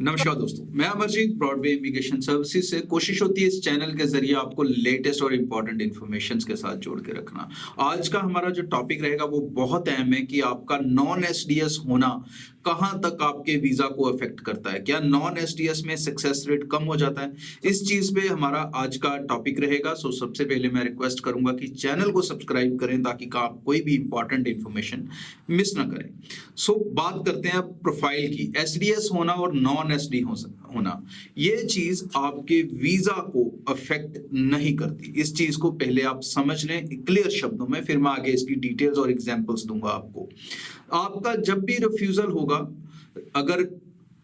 नमस्कार दोस्तों, मैं अमरजीत ब्रॉडवे इमिग्रेशन सर्विसेज से। कोशिश होती है इस चैनल के जरिए आपको लेटेस्ट और इम्पोर्टेंट इन्फॉर्मेशन के साथ जोड़ के रखना। आज का हमारा जो टॉपिक रहेगा वो बहुत अहम है कि आपका नॉन एसडीएस होना कहां तक आपके वीजा को अफेक्ट करता है। क्या नॉन एसडीएस में सक्सेस रेट कम हो जाता है? इस चीज पे हमारा आज का टॉपिक रहेगा। सो सबसे पहले मैं रिक्वेस्ट करूंगा कि चैनल को सब्सक्राइब करें ताकि आप कोई भी इंपॉर्टेंट इंफॉर्मेशन मिस ना करें। सो बात करते हैं अब प्रोफाइल की। एसडीएस होना और नॉन एसडी होना, ये चीज आपके वीजा को अफेक्ट नहीं करती। इस चीज को पहले आप समझ लें क्लियर शब्दों में, फिर मैं आगे इसकी डिटेल्स और एग्जांपल्स दूंगा आपको। आपका जब भी रिफ्यूजल होगा, अगर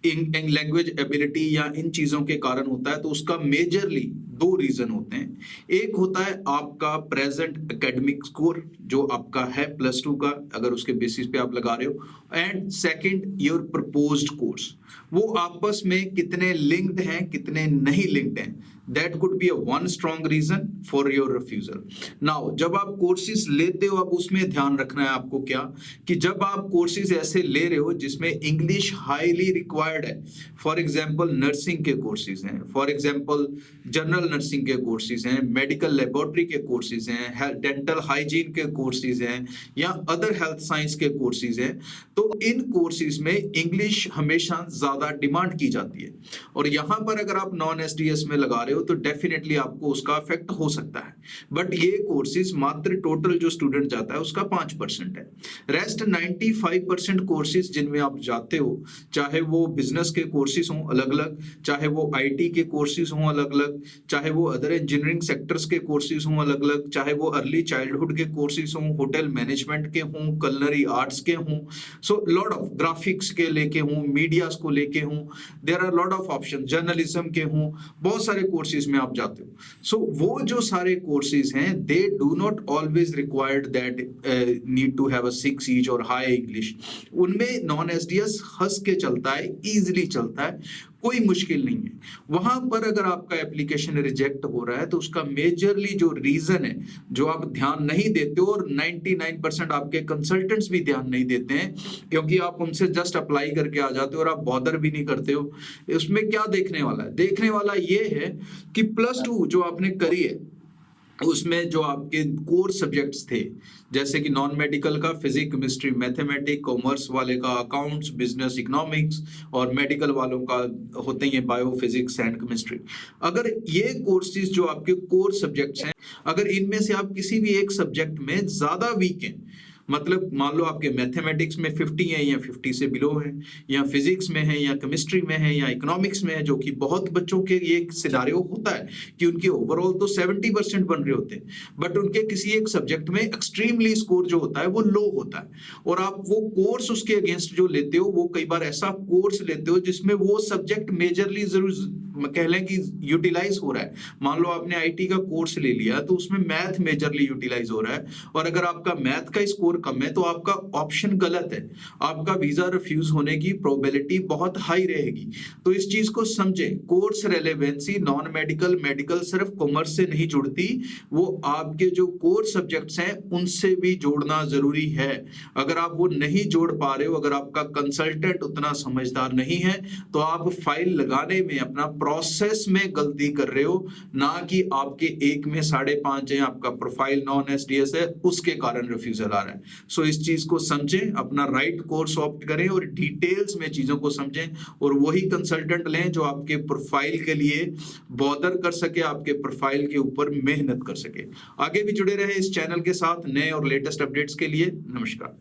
इन लैंग्वेज एबिलिटी या इन चीजों के कारण होता है, तो उसका मेजरली दो रीजन होते हैं। एक होता है आपका प्रेजेंट एकेडमिक स्कोर जो आपका है +2 का, अगर उसके बेसिस पे आप लगा रहे हो, and second your proposed course. वो आपस में कितने लिंक्ड हैं, कितने नहीं लिंक्ड हैं। That could be one strong reason for your refusal. Now जब आप कोर्सेज लेते हो, अब उसमें ध्यान रखना है आपको क्या, कि जब आप कोर्सेज ऐसे ले रहे हो जिसमें इंग्लिश हाईली रिक्वायर्ड है, फॉर एग्जाम्पल नर्सिंग के कोर्सेज हैं, फॉर एग्जाम्पल जनरल नर्सिंग के कोर्सेज हैं, मेडिकल लेबोरेटरी के कोर्सेज हैं, डेंटल हाइजीन के कोर्सेज हैं, या अदर हेल्थ साइंस के कोर्सेज हैं, तो इन कोर्सेज में इंग्लिश हमेशा ज्यादा डिमांड की जाती है। और यहां पर अगर आप नॉन एसडीएस में लगा रहे हो तो डेफिनेटली आपको उसका इफेक्ट हो सकता है। बट ये कोर्सेज मात्र टोटल जो स्टूडेंट जाता है उसका 5% है। रेस्ट 95% कोर्सेज जिनमें आप जाते हो, चाहे वो बिजनेस के कोर्सेज हों अलग अलग, चाहे वो आईटी के कोर्सेज हों अलग अलग, चाहे वो अदर इंजीनियरिंग सेक्टर्स के कोर्सेज हों अलग अलग, चाहे वो अर्ली चाइल्डहुड के कोर्सेज हों, होटल मैनेजमेंट के हों, कलनरी आर्ट्स के हों, सो लॉट ऑफ ग्राफिक्स के लेके हों, मीडियाज को लेके हों, there are lot of option, journalism के हों, बहुत सारे कोर्सेज में आप जाते हो। सो वो जो सारे कोर्सेज हैं, they do not always required that need to have a 6 each और हाई इंग्लिश। उनमें नॉन एसडीएस हंस के चलता है, इजीली चलता है, कोई मुश्किल नहीं है। वहां पर अगर आपका एप्लीकेशन रिजेक्ट हो रहा है तो उसका मेजरली जो रीजन है, जो आप ध्यान नहीं देते हो, और 99% आपके कंसल्टेंट्स भी ध्यान नहीं देते हैं, क्योंकि आप उनसे जस्ट अप्लाई करके आ जाते हो और आप बॉदर भी नहीं करते हो। उसमें क्या देखने वाला है? देखने वाला ये है कि +2 जो आपने करी है उसमें जो आपके कोर सब्जेक्ट्स थे, जैसे कि नॉन मेडिकल का फिजिक्स, केमिस्ट्री, मैथमेटिक्स, कॉमर्स वाले का अकाउंट्स, बिजनेस, इकोनॉमिक्स, और मेडिकल वालों का होते हैं बायो, फिजिक्स एंड केमिस्ट्री। अगर ये कोर्सेज जो आपके कोर सब्जेक्ट्स हैं, अगर इनमें से आप किसी भी एक सब्जेक्ट में ज्यादा वीक हैं, मतलब मान लो आपके मैथमेटिक्स में 50 है या 50 से बिलो है, या फिजिक्स में है, या केमिस्ट्री में है, या इकोनॉमिक्स में है, जो कि बहुत बच्चों के ये सिनारियो होता है कि उनके ओवरऑल तो 70% बन रहे होते हैं, बट उनके किसी एक सब्जेक्ट में एक्सट्रीमली स्कोर जो होता है वो लो होता है, और आप वो कोर्स उसके अगेंस्ट जो लेते हो, वो कई बार ऐसा कोर्स लेते हो जिसमें वो सब्जेक्ट मेजरली जरूर कह लें कि यूटिलाइज हो रहा है। मान लो आपने आईटी का कोर्स ले लिया तो उसमें मैथ मेजरली यूटिलाइज हो रहा है, और अगर आपका मैथ का स्कोर कम है तो आपका ऑप्शन गलत है, आपका वीजा रिफ्यूज होने की प्रोबेबिलिटी बहुत हाई रहेगी। तो इस चीज को समझें, course relevancy non medical, medical सिर्फ कॉमर्स से नहीं जुड़ती, वो आपके जो कोर सब्जेक्ट्स हैं उनसे भी जोड़ना जरूरी है। अगर आप वो नहीं जोड़ पा रहे हो, अगर आपका कंसल्टेंट उतना समझदार नहीं है, तो आप फाइल लगाने में, अपना प्रोसेस में गलती कर रहे हो, ना कि आपके 1 में 5.5 है, आपका प्रोफाइल नॉन एसडीएस है, उसके कारण रिफ्यूजल आ रहा है। सो इस चीज को समझें, अपना राइट कोर्स ऑप्ट करें और डिटेल्स में चीजों को समझें, और वही कंसल्टेंट लें जो आपके प्रोफाइल के लिए बॉदर कर सके, आपके प्रोफाइल के ऊपर मेहनत कर सके। आगे भी जुड़े रहे इस चैनल के साथ नए और लेटेस्ट अपडेट्स के लिए। नमस्कार।